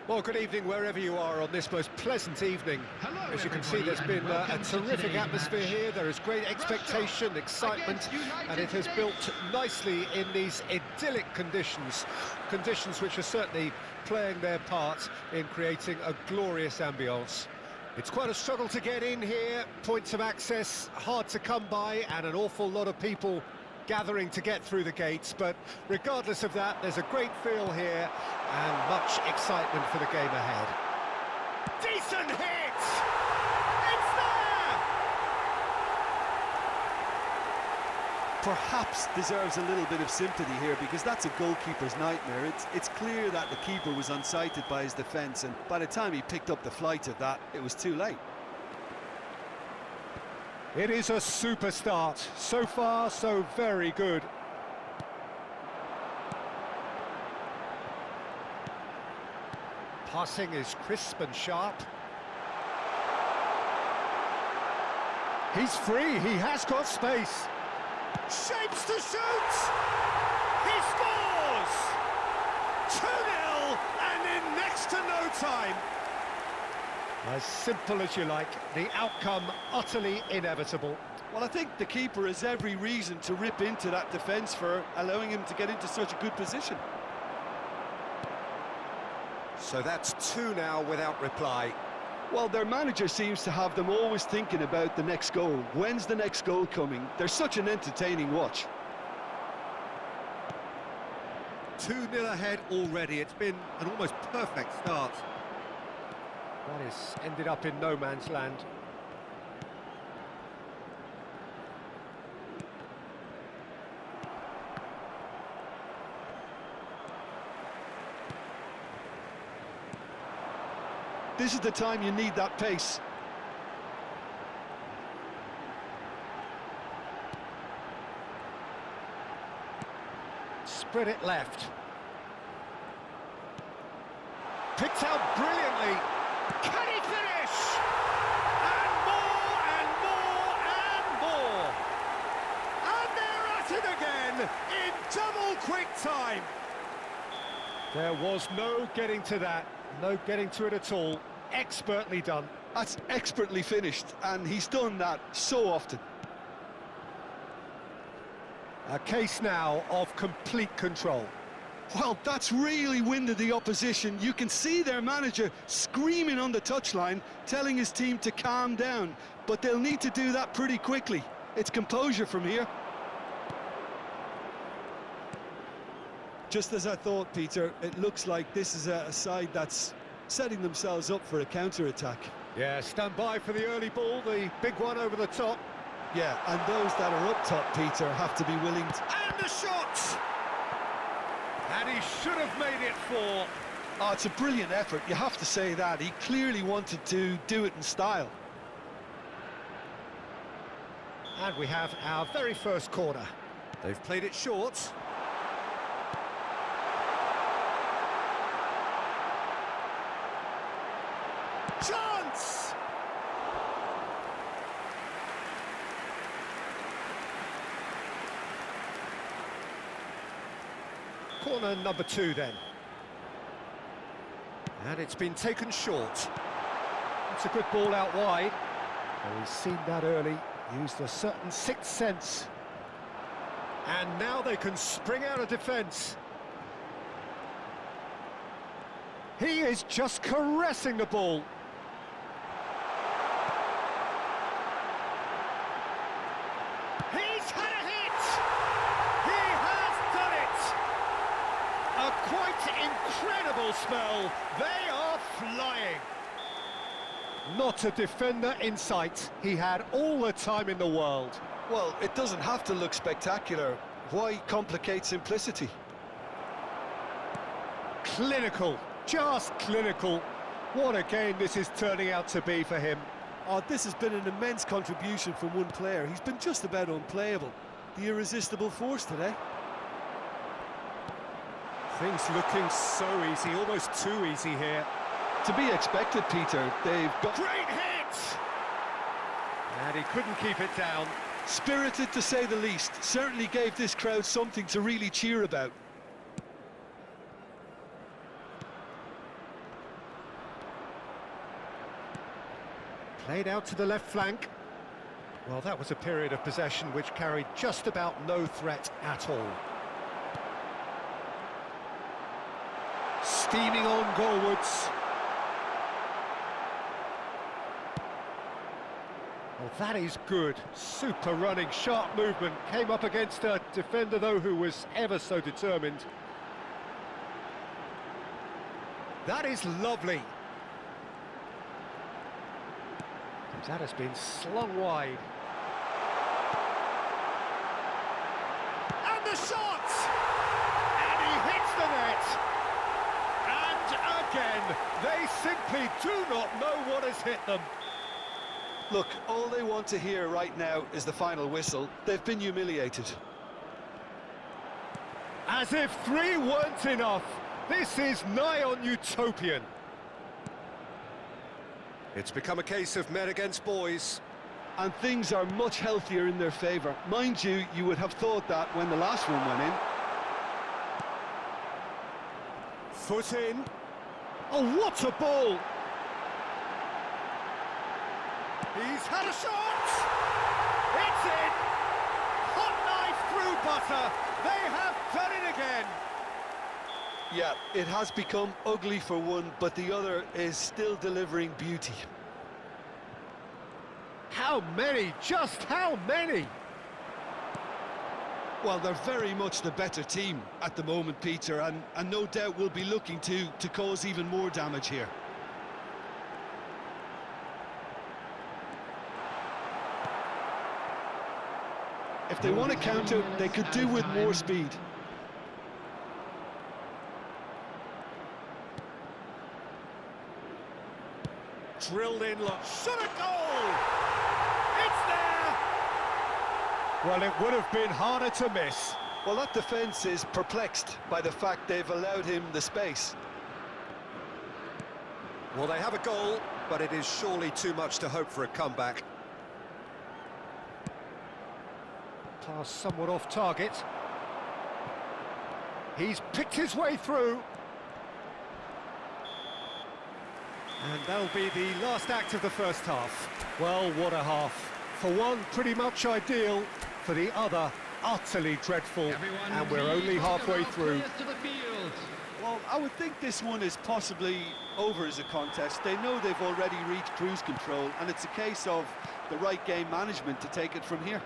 Well, good evening wherever you are on this most pleasant evening. Hello, As you can see, everybody, there's been and a welcome to terrific today's atmosphere match. here. There is great expectation, Russia excitement, against United and it has States. built nicely in these idyllic conditions. Conditions which are certainly playing their part in creating a glorious ambience. It's quite a struggle to get in here, points of access hard to come by, and an awful lot of people gathering to get through the gates, but regardless of that, there's a great feel here and much excitement for the game ahead. Decent hit! It's there! Perhaps deserves a little bit of sympathy here, because that's a goalkeeper's nightmare. It's clear that the keeper was unsighted by his defence, and by the time he picked up the flight of that, it was too late. It is a super start. So far, so very good. Passing is crisp and sharp. He's free, he has got space. Shapes to shoot! He scores! 2-0 and in next to no time. As simple as you like, the outcome utterly inevitable. Well, I think the keeper has every reason to rip into that defence for allowing him to get into such a good position. So that's two now without reply. Well, their manager seems to have them always thinking about the next goal. When's the next goal coming? They're such an entertaining watch. 2-0 ahead already. It's been an almost perfect start. That has ended up in no man's land. This is the time you need that pace. Spread it left. Picked out brilliantly. Can he finish? And more, and more, and more. And they're at it again in double quick time. There was no getting to that, no getting to it at all. Expertly done. That's expertly finished, and he's done that so often. A case now of complete control. Well, that's really winded the opposition. You can see their manager screaming on the touchline, telling his team to calm down, but they'll need to do that pretty quickly. It's composure from here. Just as I thought, Peter, it looks like this is a side that's setting themselves up for a counter-attack. Yeah, stand by for the early ball, the big one over the top. Yeah, and those that are up top, Peter, have to be willing to... And the shot! And he should have made it four. Oh, it's a brilliant effort, you have to say that. He clearly wanted to do it in style. And we have our very first corner. They've played it short. Chance! Corner number two then. And it's been taken short. It's a good ball out wide. Well, he's seen that early, used a certain sixth sense. And now they can spring out of defence. He is just caressing the ball. He's had a hit! He has done it! A quite incredible spell. They are flying. Not a defender in sight. He had all the time in the world. Well, it doesn't have to look spectacular. Why complicate simplicity? Clinical, just clinical. What a game this is turning out to be for him. Oh, this has been an immense contribution from one player. He's been just about unplayable. The irresistible force today. Things looking so easy, almost too easy here. To be expected, Peter. They've got... Great hit! And he couldn't keep it down. Spirited, to say the least. Certainly gave this crowd something to really cheer about. Played out to the left flank. Well, that was a period of possession which carried just about no threat at all. Steaming on goalwards. Well, that is good. Super running, sharp movement. Came up against a defender, though, who was ever so determined. That is lovely. That has been slung wide. And the shot! And he hits the net! And again, they simply do not know what has hit them. Look, all they want to hear right now is the final whistle. They've been humiliated. As if 3 weren't enough, this is nigh on utopian. It's become a case of men against boys. And things are much healthier in their favour. Mind you, you would have thought that when the last one went in. Foot in. Oh, what a ball! He's had a shot! It's in! Hot knife through butter! They have done it again! Yeah, it has become ugly for one, but the other is still delivering beauty. How many? Just how many? Well, they're very much the better team at the moment, Peter, and no doubt will be looking to cause even more damage here. If they want to counter, they could do with more speed. Drilled in, look, shot a goal! It's there! Well, it would have been harder to miss. Well, that defence is perplexed by the fact they've allowed him the space. Well, they have a goal, but it is surely too much to hope for a comeback. Pass somewhat off target. He's picked his way through. And that'll be the last act of the first half. Well, what a half. For one, pretty much ideal. For the other, utterly dreadful. And we're only halfway through. Well, I would think this one is possibly over as a contest. They know they've already reached cruise control, and it's a case of the right game management to take it from here.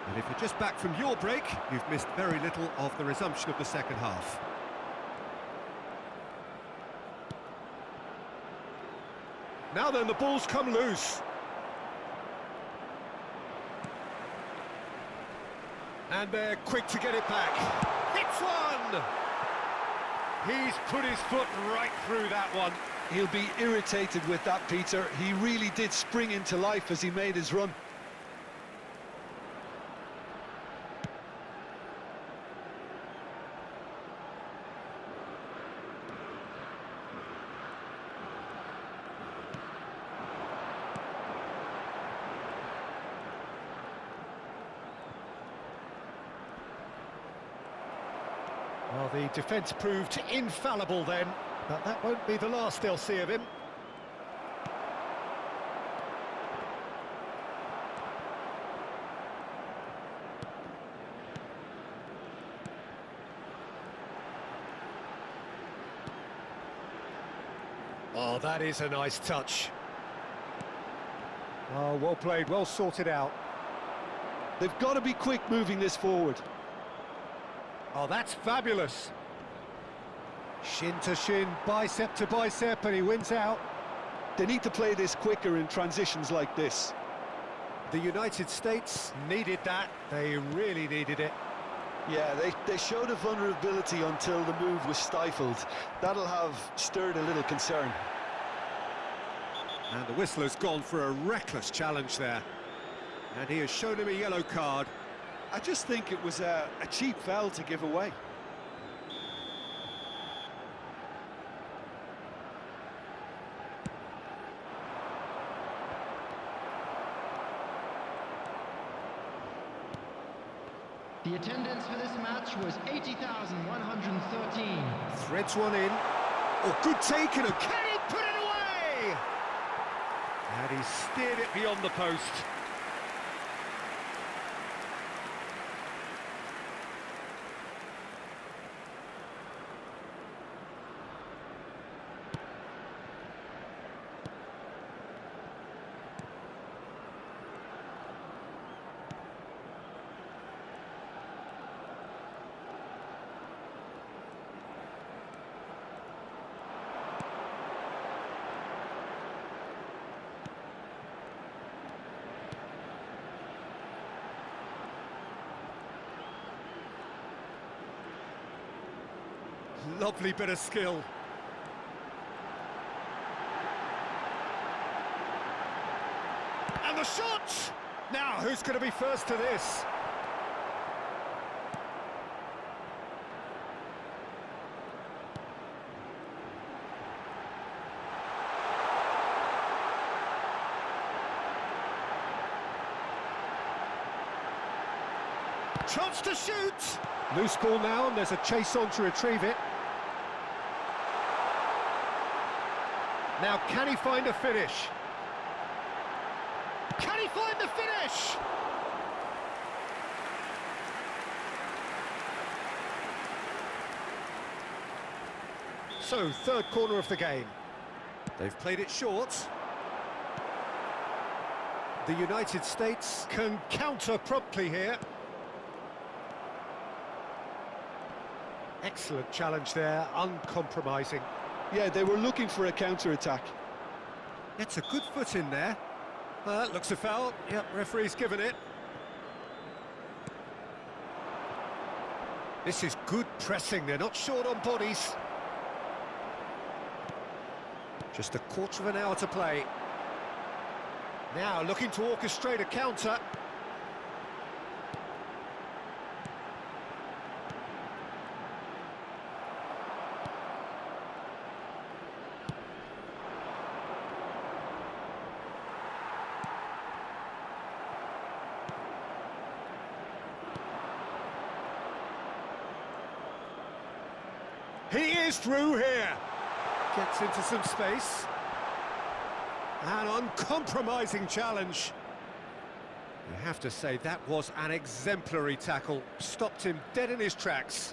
And if you're just back from your break, you've missed very little of the resumption of the second half. Now then, the ball's come loose. And they're quick to get it back. Hits one! He's put his foot right through that one. He'll be irritated with that, Peter. He really did spring into life as he made his run. Well, the defence proved infallible then, but that won't be the last they'll see of him. Oh, that is a nice touch. Oh, well played, well sorted out. They've got to be quick moving this forward. Oh, that's fabulous. Shin to shin, bicep to bicep, and he wins out. They need to play this quicker in transitions like this. The United States needed that. They really needed it. Yeah, they showed a vulnerability until the move was stifled. That'll have stirred a little concern. And the whistler's gone for a reckless challenge there. And he has shown him a yellow card. I just think it was a cheap foul to give away. The attendance for this match was 80,113. Threads one in. Oh, good take, and can he put it away? And he steered it beyond the post. Lovely bit of skill. And the shot! Now, who's going to be first to this? Chance to shoot! Loose ball now, and there's a chase on to retrieve it. Now, can he find a finish? Can he find the finish? So, third corner of the game. They've played it short. The United States can counter promptly here. Excellent challenge there, uncompromising. Yeah, they were looking for a counter-attack. Gets a good foot in there. Looks a foul. Yep, referee's given it. This is good pressing. They're not short on bodies. Just a quarter of an hour to play. Now looking to orchestrate a counter. He is through here. Gets into some space. An uncompromising challenge. You have to say that was an exemplary tackle. Stopped him dead in his tracks.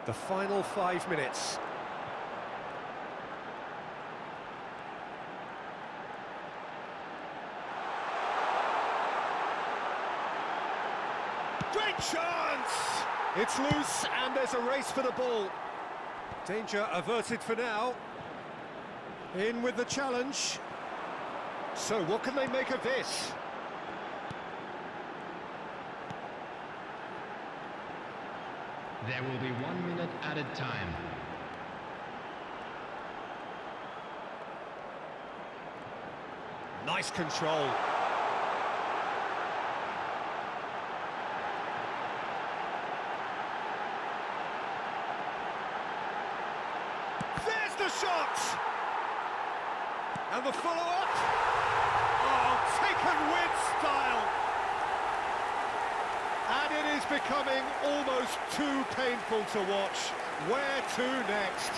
The final 5 minutes. Great chance! It's loose and there's a race for the ball. Danger averted for now. In with the challenge. So what can they make of this? There will be 1 minute added time. Nice control. There's the shot! And the follow-up. Oh, taken with style. And it is becoming almost too painful to watch. Where to next?